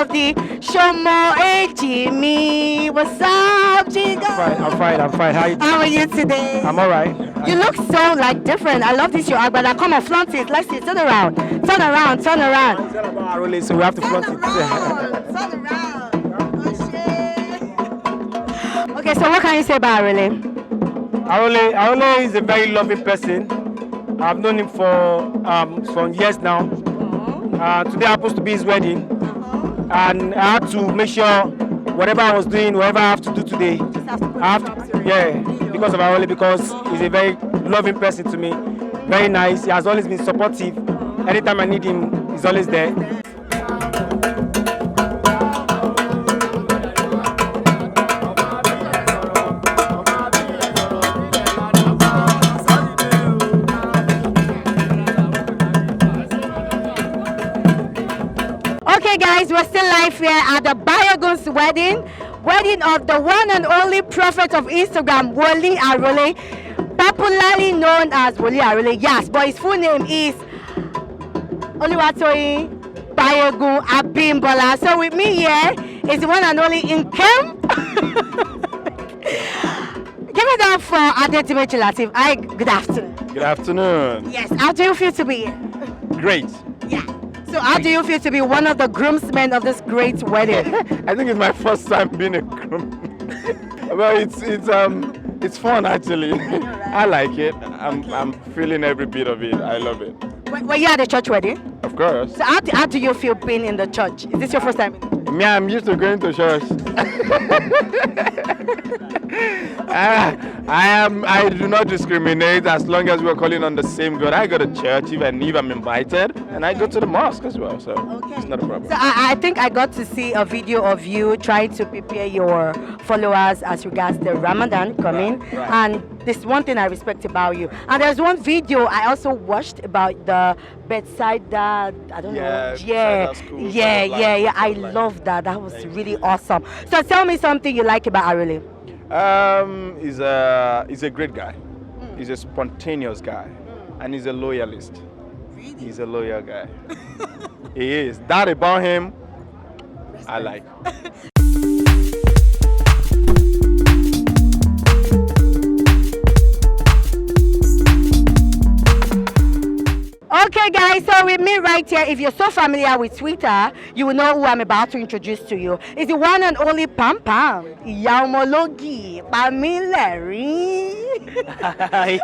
of the Shomo Ejimi. What's up, Chico? I'm fine. How are you today? I'm alright. You look so like different. I love this your Agbada. Come on, flaunt it. Let's see. Turn around. It's all about Arole, so we have to flaunt it. Turn around. Oh, shit. Okay, so what can you say about Arole? Arole is a very loving person. I've known him for years now. Today happens to be his wedding, and I had to make sure whatever I was doing, whatever I have to do today, because of Arole, because he's a very loving person to me, very nice. He has always been supportive. Anytime I need him, he's always there. Okay, guys, we're still live here at the Bayogun's wedding of the one and only prophet of Instagram, Woli Arole, popularly known as Woli Arole. Yes, but his full name is Oluwatoyin Bayogun Abimbola. So with me here is the one and only Nkem. Give it up for Adetimechi Latif. Hi, good afternoon. Good afternoon. Yes, how do you feel to be here? Great. Yeah. So how do you feel to be one of the groomsmen of this great wedding? I think it's my first time being a groom. Well, it's fun actually. I like it. I'm feeling every bit of it. I love it. Were you at the church wedding? Of course. So how do you feel being in the church? Is this your first time? Me, I'm used to going to church. I do not discriminate as long as we're calling on the same God. I go to church even if I'm invited, and I go to the mosque as well, so it's not a problem. So I think I got to see a video of you trying to prepare your followers as regards the Ramadan coming, Right. and this one thing I respect about you. And there's one video I also watched about the bedside that I don't know. Yeah. I love that. That was really awesome. So tell me something you like about Arole. He's a great guy. He's a spontaneous guy, and he's a loyalist. Really? He's a loyal guy. He is. That about him, I like. Okay, guys, so with me right here, if you're so familiar with Twitter, you will know who I'm about to introduce to you. It's the one and only Pam Pam, Yaumologi, Pamileri. Hi.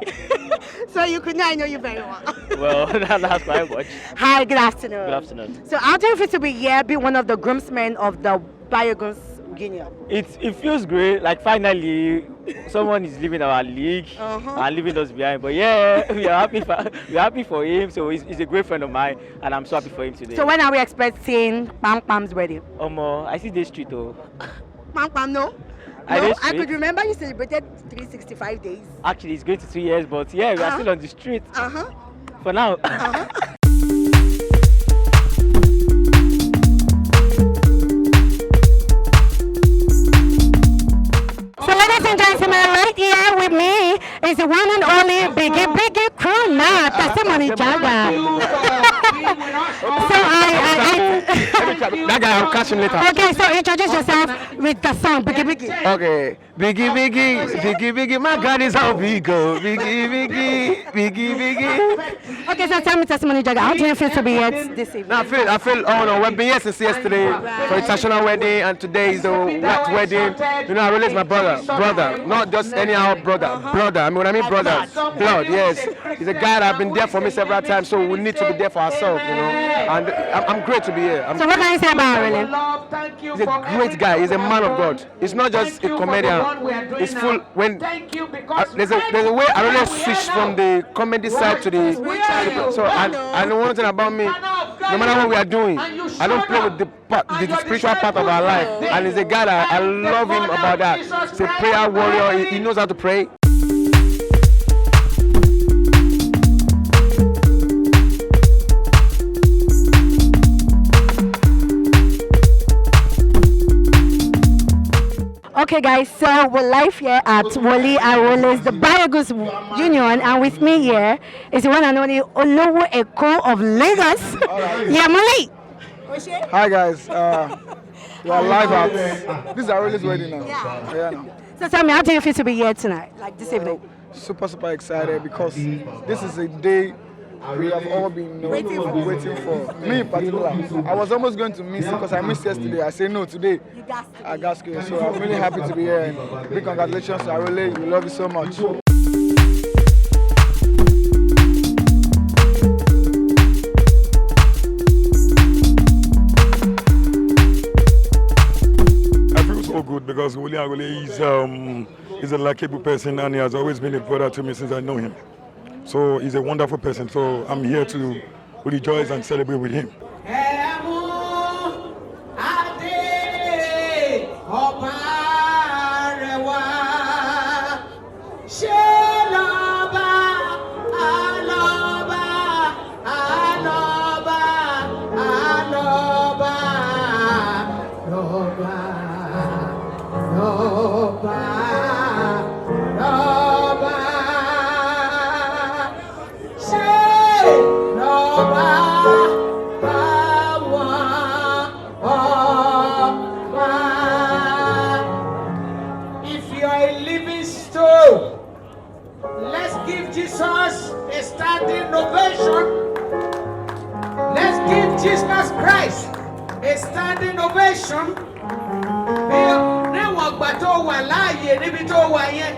So you could know, I know you very well. Well, that's quite much. Hi, good afternoon. Good afternoon. So how do you feel to be here, be one of the groomsmen of the Bayogun's Union? It feels great. Like finally, someone is leaving our league and leaving us behind. But yeah, we're happy for him. So he's a great friend of mine, and I'm so happy for him today. So when are we expecting Pam Pam's wedding? I see this street though. Pam Pam, no. I could remember you celebrated 365 days. Actually, it's going to 3 years, but yeah, we are still on the street. For now. So ladies and gentlemen, right here with me is the one and only Biggie Crew now, Testimony Jaga. So That guy, I'll catch him later. okay, so introduce yourself with the song Biggie. Okay. Biggie, my God is how we go. Biggie. Okay, so tell me Testimony Jaga, how do you feel to be here this evening? No, I feel honored. We've been here since yesterday for international wedding, and today is the white wedding. You know, I really is my brother, not just anyhow brother. I mean, when I mean brother, blood, yes. He's a guy that I've been there for me several times, so we need to be there for ourselves, you know. And I'm great to be here. So what can you say about Arole? He's a great guy. He's a man of God. He's not just a comedian. He's full. When there's a way Arole switch from the comedy side to the so and one thing about me, no matter what we are doing, I don't play with the spiritual part of our life. And he's a guy that I love him about that. He's a prayer warrior. He knows how to pray. Okay guys, so we're live here at Woli Arole's the Bayogun's Union, and with me here is the one and only Olowo Eko of Lagos. Yeah, Moli. Hi guys, we are live at this is Arole's wedding now. Yeah. Now. So tell me, how do you feel to be here tonight, like this evening? Super excited because this is a day we have all been waiting for. Me in particular, I was almost going to miss it because I missed yesterday. I say no today. I got scared, so I'm really happy to be here. And big congratulations to Arole. We love you so much. Good because Woli Arole is a likable person and he has always been a brother to me since I know him. So he's a wonderful person. So I'm here to rejoice and celebrate with him. Let's give Jesus a standing ovation. Let's give Jesus Christ a standing ovation. Níwọ̀n ìgbà tó wà láàyè níbi tó wà yẹn,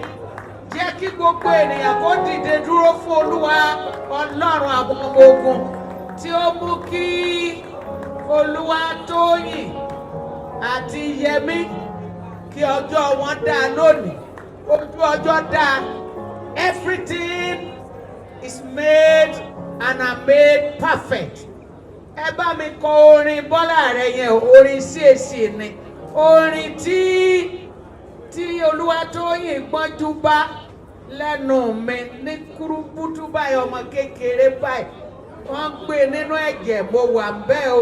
jẹ́ kí gbogbo ènìyàn kó dìde dúró fún Olúwa Ọlọ́run àwọn ọmọ ogun tí ó mú kí Olúwatóyìn àti Yẹmí kí ọjọ́ wọn dá lónìí. Ojú ọjọ́ dá. Everything is made and are made perfect. Ẹ bá mi kọ orin Bọ́lá rẹ̀ yẹn, orin CAC ni. Orin tí Olúwatóyìn gbọ́njú bá lẹ́nu mi ní kúrúbútú báyìí ọmọ kékeré báyìí. Wọ́n gbé nínú ẹ̀jẹ̀ mo wà ńbẹ̀ o.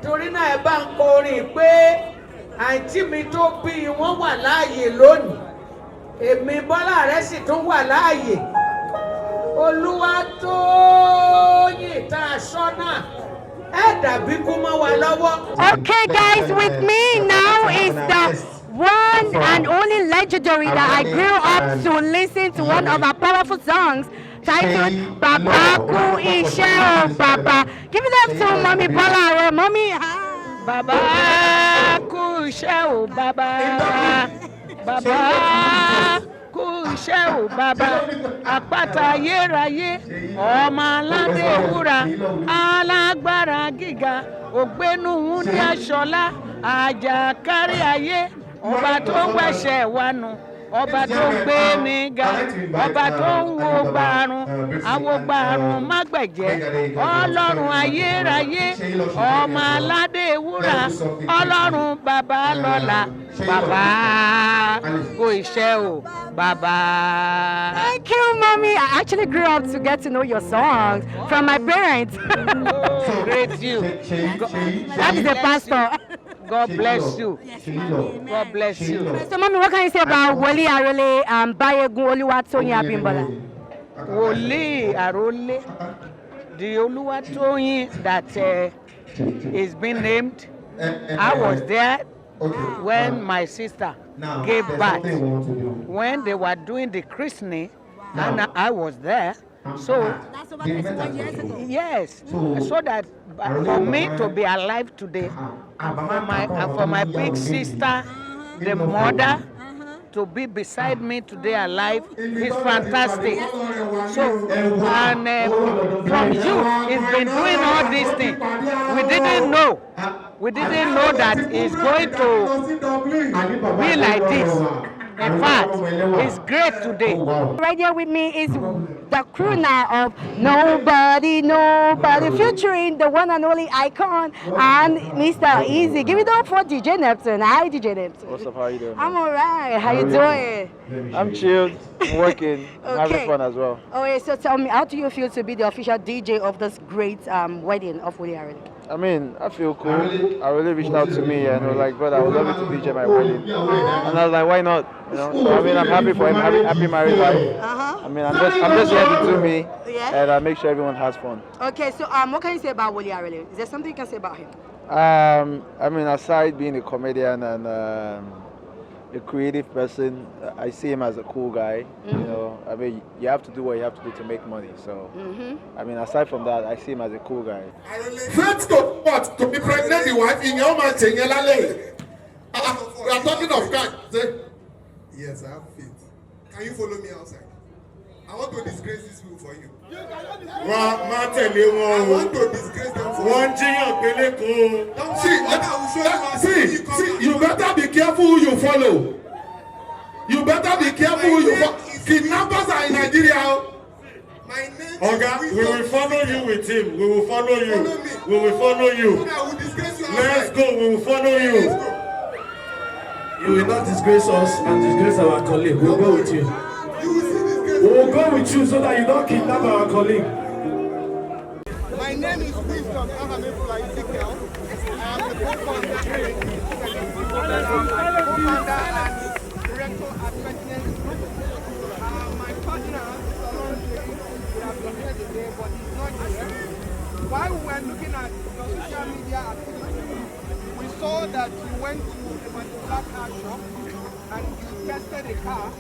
Torí náà ẹ bá ń kọ orin pé àǹtí mi tó bí wọ́n wà láàyè lónìí. Èmi Bọ́lá rẹ̀ sì tún wà láàyè. Olúwatóyìn tá a sọ́nà ẹ dàbí kú mọ́ wa lọ́wọ́. Okay, guys, with me now is the one and only legendary that I grew up to listen to one of our powerful songs titled Baba Ku Ishe O Baba. Give it up to Mommy Bola. Mommy, hi. Baba Ku Ishe O Baba. Baba Ku Ishe O Baba. Àpáta ayérayé, ọmọ aládé wúrà, alágbára gíga, ògbénu wúndí aṣọlá, àjàkárí ayé, ọba tó ń wẹ̀ṣẹ̀ wa nù, ọba tó ń gbé ní ga, ọba tó ń wo gbàrún, àwo gbàrún mágbẹ̀jẹ́, ọlọ́run ayérayé, ọmọ aládé wúrà, ọlọ́run bàbá lọ́la, bàbá Ku Ishe O Baba. Thank you, Mommy. I actually grew up to get to know your songs from my parents. Great you. That is the pastor. God bless you. God bless you. So, Mommy, what can you say about Woli Arole and Bayegun Oluwatoyin Abimbola? Woli Arole, the Oluwatoyin that is being named. I was there when my sister gave birth. When they were doing the christening, and I was there. So, That's over 31 years ago. yes, so that for me to be alive today, and for my big sister, the mother, to be beside me today alive is fantastic. So, and from you, he's been doing all these things. We didn't know that it's going to be like this. In fact, it's great today. Right here with me is the crew now of Nobody, featuring the one and only Icon and Mr. Easy. Give it up for DJ Neptune. Hi, DJ Neptune. What's up? How you doing? I'm alright. How you doing? I'm chilled, working, having Okay. fun as well. Oh, yeah, so tell me, how do you feel to be the official DJ of this great wedding of Woli Arole? I mean, I feel cool. Arole reached out to me and was like, brother, I would love you to DJ my wedding. And I was like, why not? You know, so I mean, I'm happy for him, happy married life. I mean, I'm just here to do me, Yeah. and I make sure everyone has fun. Okay, so what can you say about Woli Arole? Is there something you can say about him? I mean, aside being a comedian and a creative person, I see him as a cool guy. You know, I mean, you have to do what you have to do to make money. So, I mean, aside from that, I see him as a cool guy. Friends to what? To be pregnant, the wife in your man, we are talking of God. Yes, I have faith. Can you follow me outside? I want to disgrace this people for you. I want to disgrace them for you. See, you better be careful who you follow. You better be careful who you follow. Kidnappers are in Nigeria. My name Oga, we will follow you with him. We will follow you. We will follow you. I will disgrace you. Let's go. We will follow you. You will not disgrace us and disgrace our colleague. We'll go with you. You will see this. We will go with you so that you don't kidnap our colleague. My name is Wisdom Ahamefula Ezekiel. I am the co-founder and director at Plugtv.ng. My partner, would have been here today, but he's not here. While we were looking at your social media activity, we saw that you went to a particular car shop and you tested a car,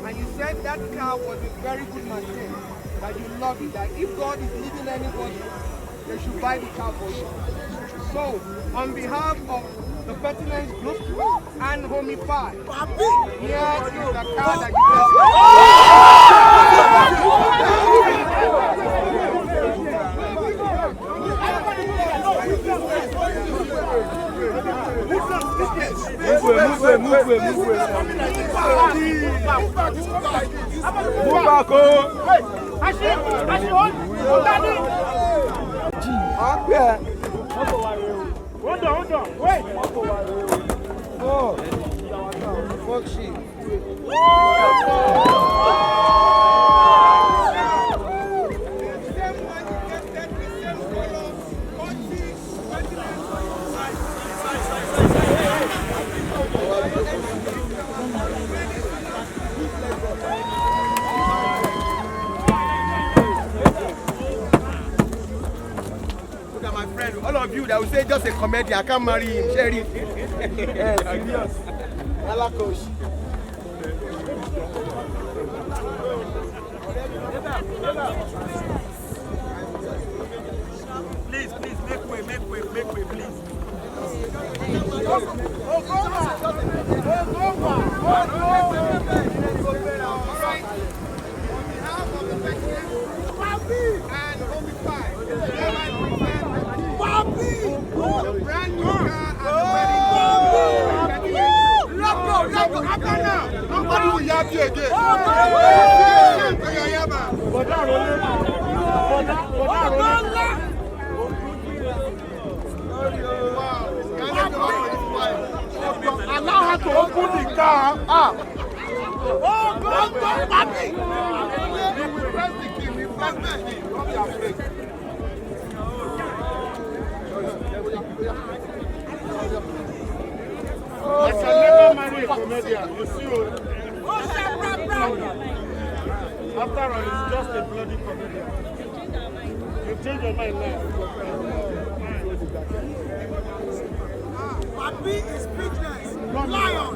and you said that car was a very good machine, that you love it, that if God is leading anybody, they should buy the car for you. So, on behalf of the Pertinence Group and Homie Pie, here is the car that Hold on, wait. Oh, fuck shit. All of you that will say just a comedian, I can't marry him, Sherry. Yes, serious. Hello, coach. Please, make way, please. And Homie Pie, the brand new car Nobody will yab you again. Allow her to open the car up. Papi! We will press the key. We press the key. Don't be afraid. I can never marry a comedian. You see, after all, it's just a bloody comedian. You change your mind now. Papi is speechless. Lion!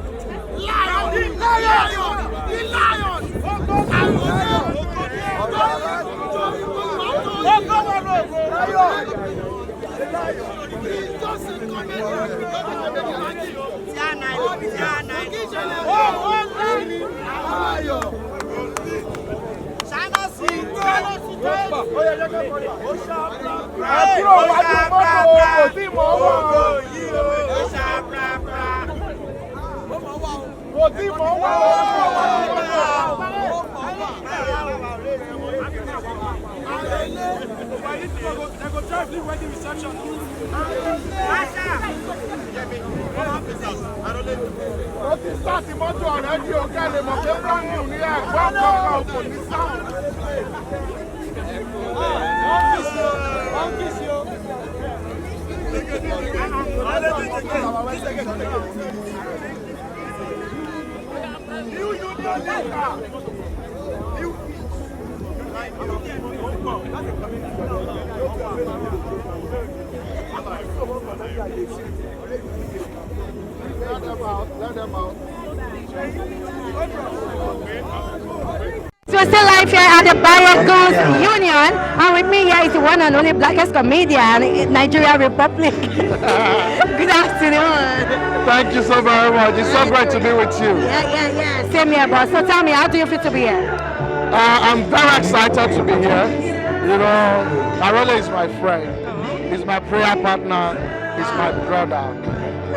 The Start the motor already, okay? The motor brand new, yeah. You Let them out. Let them out. So we're still live here at the Barrier Girls Union, and with me here is the one and only blackest comedian in Nigeria Republic. Good afternoon. Thank you so very much. It's so great to be with you. Yeah. Same here, boss. So tell me, how do you feel to be here? I'm very excited to be here. You know, Arole is my friend. He's my prayer partner. He's my brother.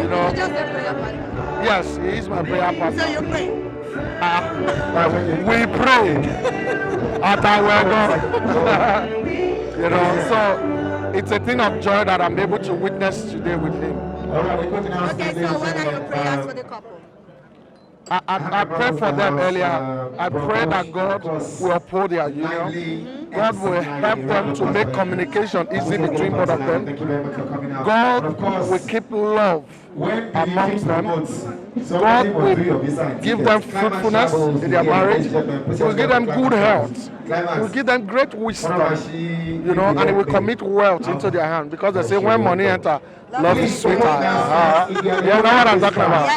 You know. Just a prayer partner. Yes, he is my prayer partner. So you pray? We pray at our God. You know, so it's a thing of joy that I'm able to witness today with him. Okay, so what are your prayers for the couple? I prayed for them earlier. I pray that God will uphold their union. God will help them to make communication easy between both of them. God will keep love amongst them. God will give them fruitfulness in their marriage. He will give them good health. He will give them great wisdom. You know, and He will commit wealth into their hand, because they say when money enter, love is sweeter. You know what I'm talking about?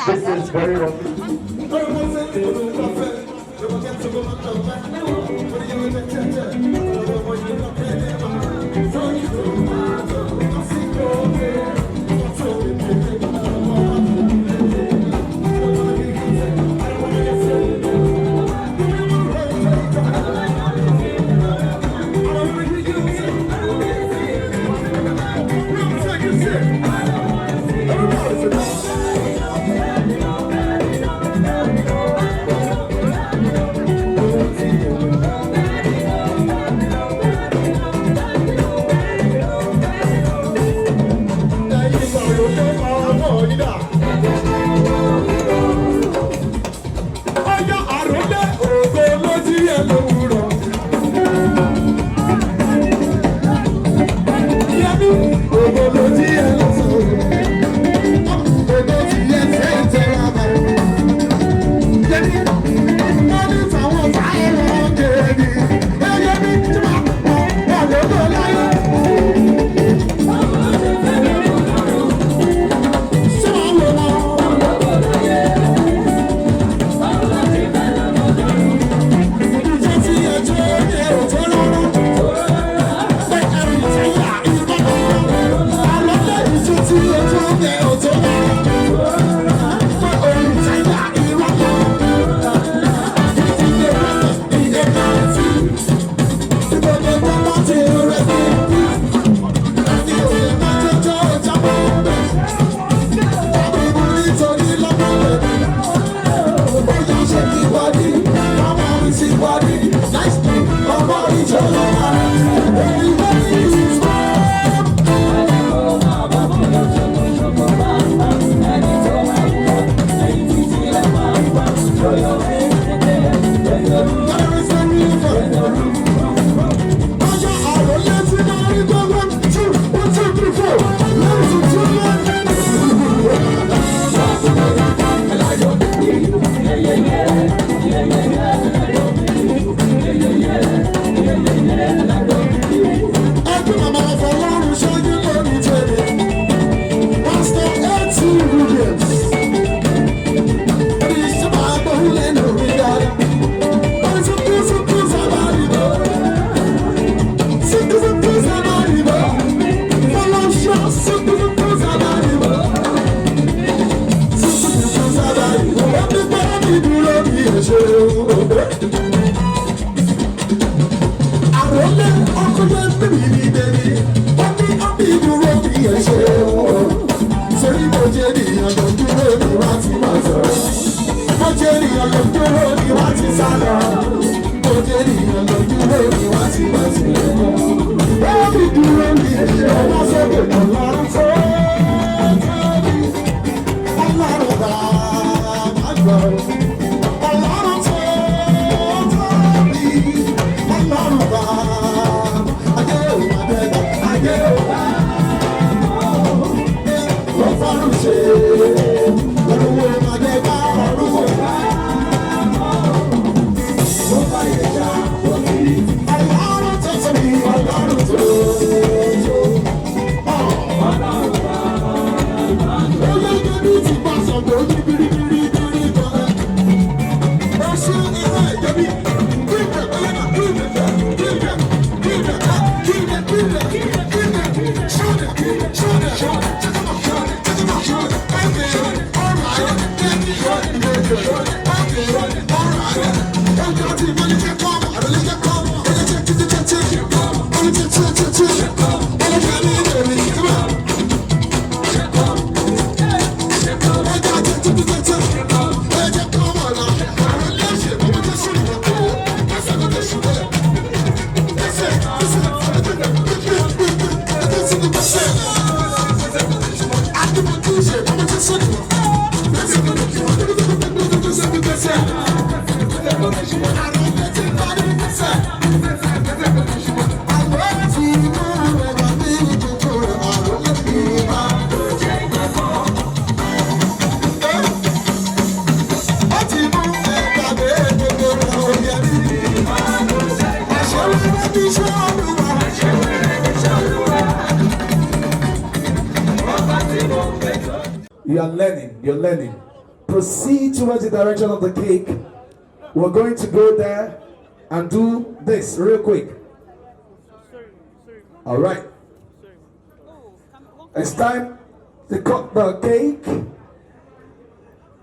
You're learning. Proceed towards the direction of the cake. We're going to go there and do this real quick. All right. It's time to cut the cake.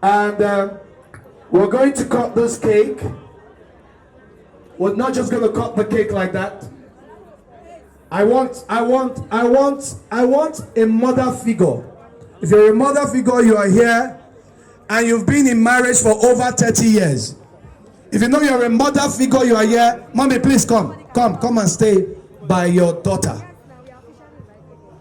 And we're going to cut this cake. We're not just going to cut the cake like that. I want a mother figure. If you're a mother figure, you are here and you've been in marriage for over 30 years. If you know you're a mother figure, you are here. Mommy, please come and stay by your daughter.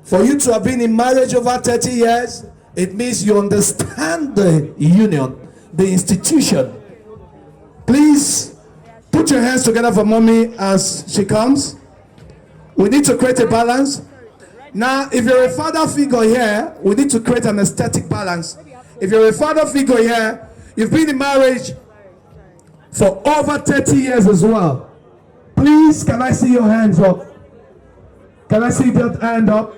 For you to have been in marriage over 30 years, it means you understand the union, the institution. Please put your hands together for mommy as she comes. We need to create a balance. Now, if you're a father figure here, we need to create an aesthetic balance. If you're a father figure here, you've been in marriage for over 30 years as well. Please, can I see your hands up? Can I see that hand up?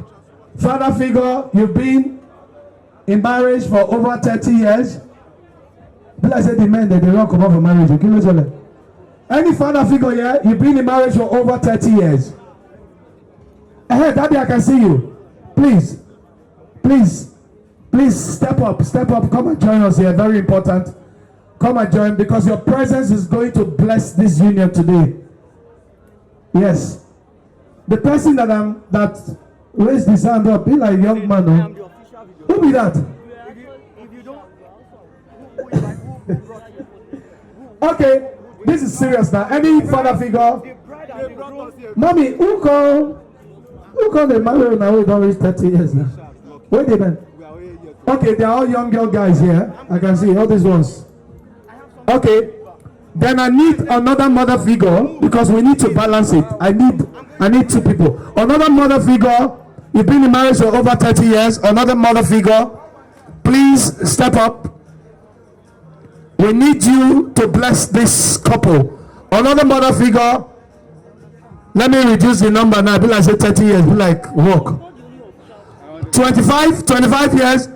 Father figure, you've been in marriage for over 30 years. But I said the men that they don't come out for marriage. Any father figure here, you've been in marriage for over 30 years. Hey, Daddy, I can see you. Please step up, come and join us here. Very important. Come and join, because your presence is going to bless this union today. Yes. The person that raised his hand up, be like a young man. No? Who be that? Okay, this is serious now. Any father figure? Mommy, who called the married now? We don't reach 30 years now. Wait a minute. Okay, they are all young girl guys here. I can see all these ones. Okay, then I need another mother figure, because we need to balance it. I need two people. Another mother figure. You've been in marriage for over 30 years. Another mother figure. Please step up. We need you to bless this couple. Another mother figure. Let me reduce the number now. Be like say 30 years. Be like walk. 25 years.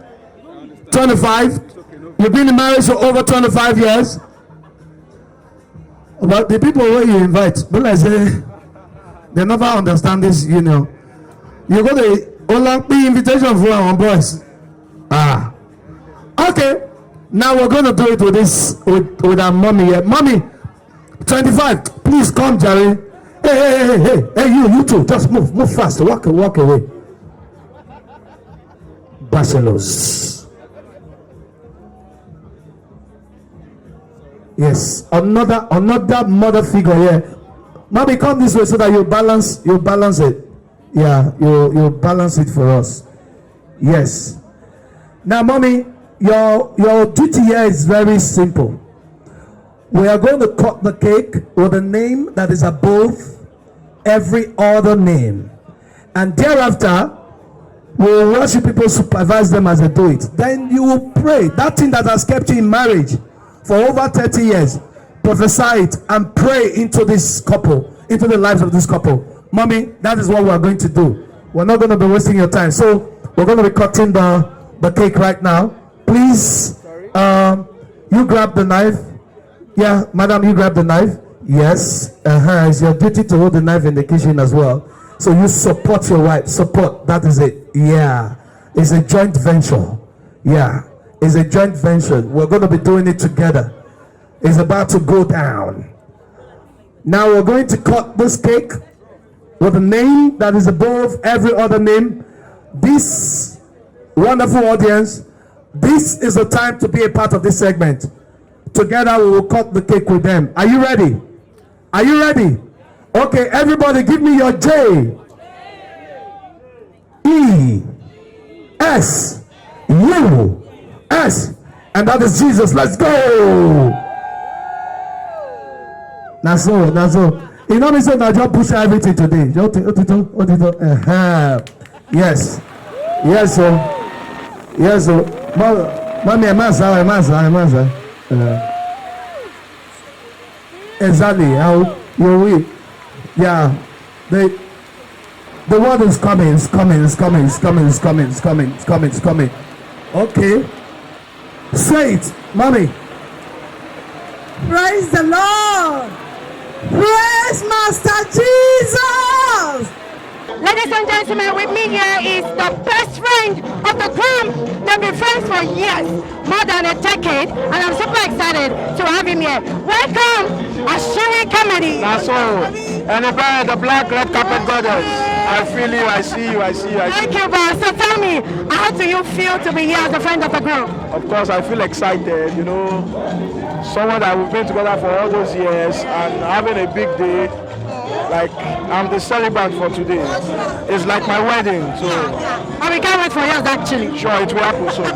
25. You've been in marriage for over 25 years. But the people where you invite, be like say they never understand this union. You go to Olympic invitation for our boys. Okay. Now we're going to do it with our mommy here. Mommy, 25. Please come, Jerry. Hey, you too. Just move fast. Walk away. Bachelors. Yes. Another mother figure here. Mommy, come this way so that you balance it. Yeah, you balance it for us. Yes. Now, mommy, your duty here is very simple. We are going to cut the cake with a name that is above every other name, and thereafter we will worship people, supervise them as they do it. Then you will pray that thing that has kept you in marriage for over 30 years. Prophesy it and pray into this couple, into the lives of this couple. Mommy, that is what we are going to do. We're not going to be wasting your time. So we're going to be cutting the cake right now. Please, you grab the knife. Yeah, madam, you grab the knife. Yes, it's your duty to hold the knife in the kitchen as well. So you support your wife. Support, that is it. Yeah, it's a joint venture. Yeah, it's a joint venture. We're going to be doing it together. It's about to go down. Now we're going to cut this cake with a name that is above every other name. This wonderful audience, this is the time to be a part of this segment. Together we will cut the cake with them. Are you ready? Are you ready? Okay, everybody give me your J. E. S. U. S. And that is Jesus. Let's go. That's so. You know me say that just push everything today. Yes. Yes, so. Mommy, Maza. Exactly. How you will. Yeah, the word is coming, it's coming, it's coming, it's coming, it's coming, it's coming, it's coming, it's coming. Okay. Say it, mommy. Praise the Lord. Praise Master Jesus. Ladies and gentlemen, with me here is the best friend of the group. They've been friends for years, more than a decade, and I'm super excited to have him here. Welcome, Ashiri Comedy. That's all. And the black red carpet goddess. I feel you, I see you, I see you. Thank you, boss. So tell me, how do you feel to be here as a friend of the group? Of course, I feel excited, you know, someone that we've been together for all those years and having a big day. Like, I'm the celebrant for today. It's like my wedding, so. And we can't wait for yours, actually. Sure, it will happen soon.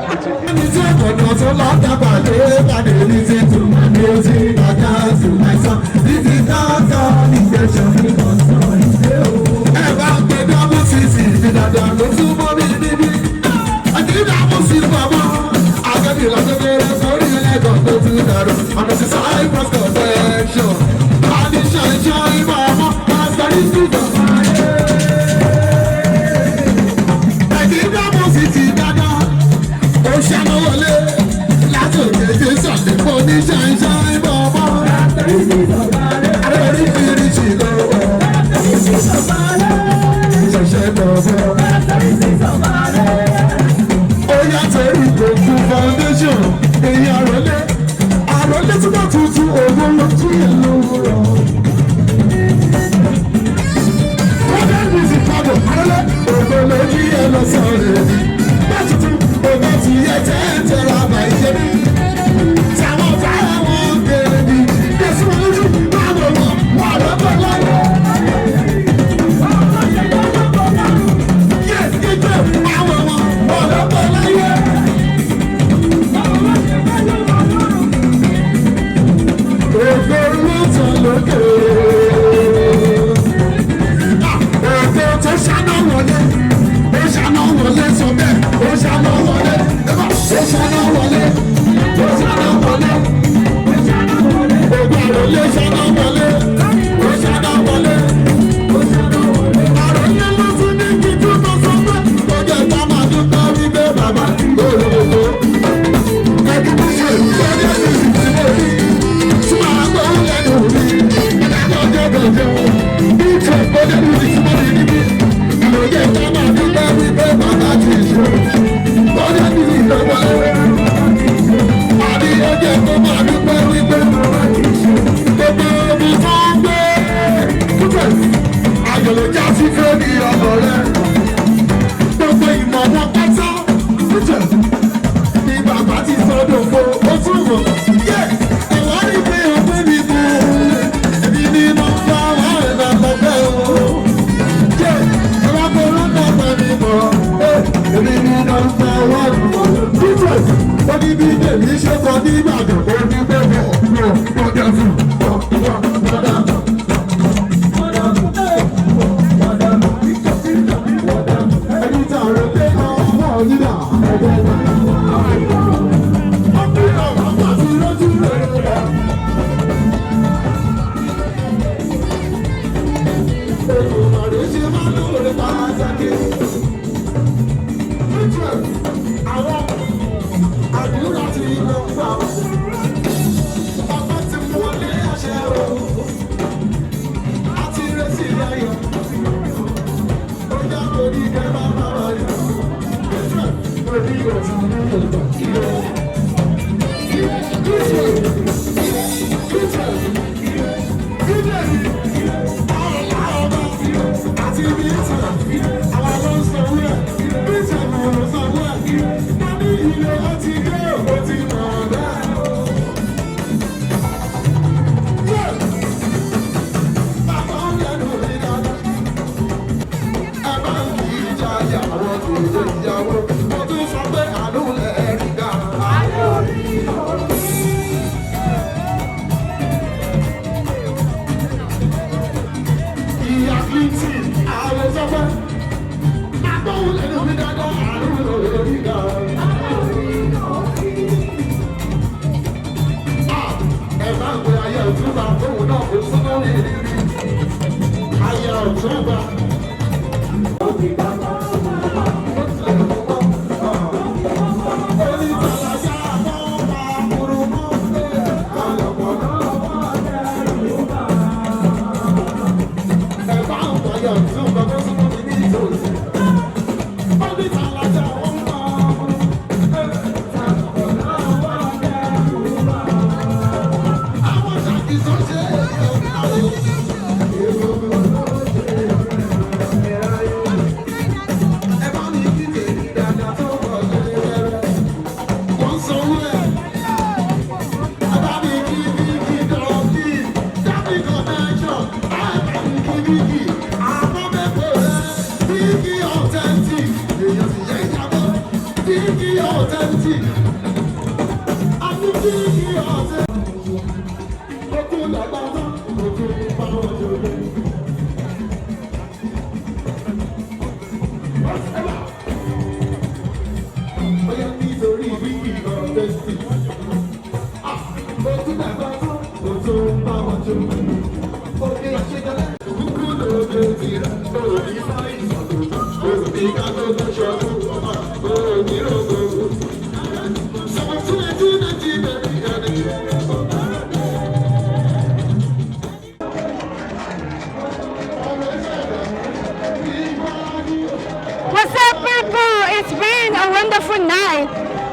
What's up, people? It's been a wonderful night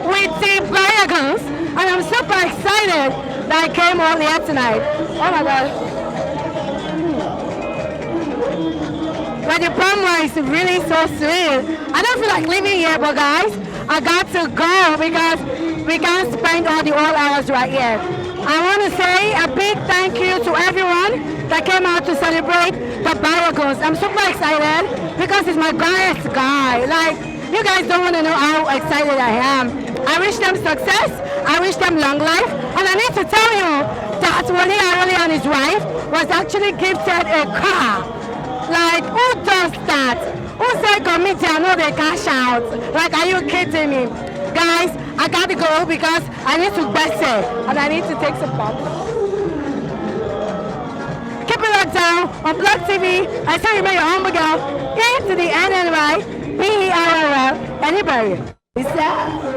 with the Baragons, and I'm super excited that I came all here tonight. Oh my God. But the promo is really so sweet. I don't feel like living here, but guys, I got to go because we can't spend all the whole hours right here. I want to say a big thank you to everyone that came out to celebrate the Baragons. I'm super excited because it's my greatest guy. Like, you guys don't want to know how excited I am. I wish them success. I wish them long life. And I need to tell you that Woli Arole and his wife was actually gifted a car. Like, who does that? Who said committee, I know they cash out? Like, are you kidding me? Guys, I gotta go because I need to best it and I need to take some pop. Keep it locked down on Plugtv. I say remain your humble girl. A to the NNY, B-E-R-R-L, anybody. Is that?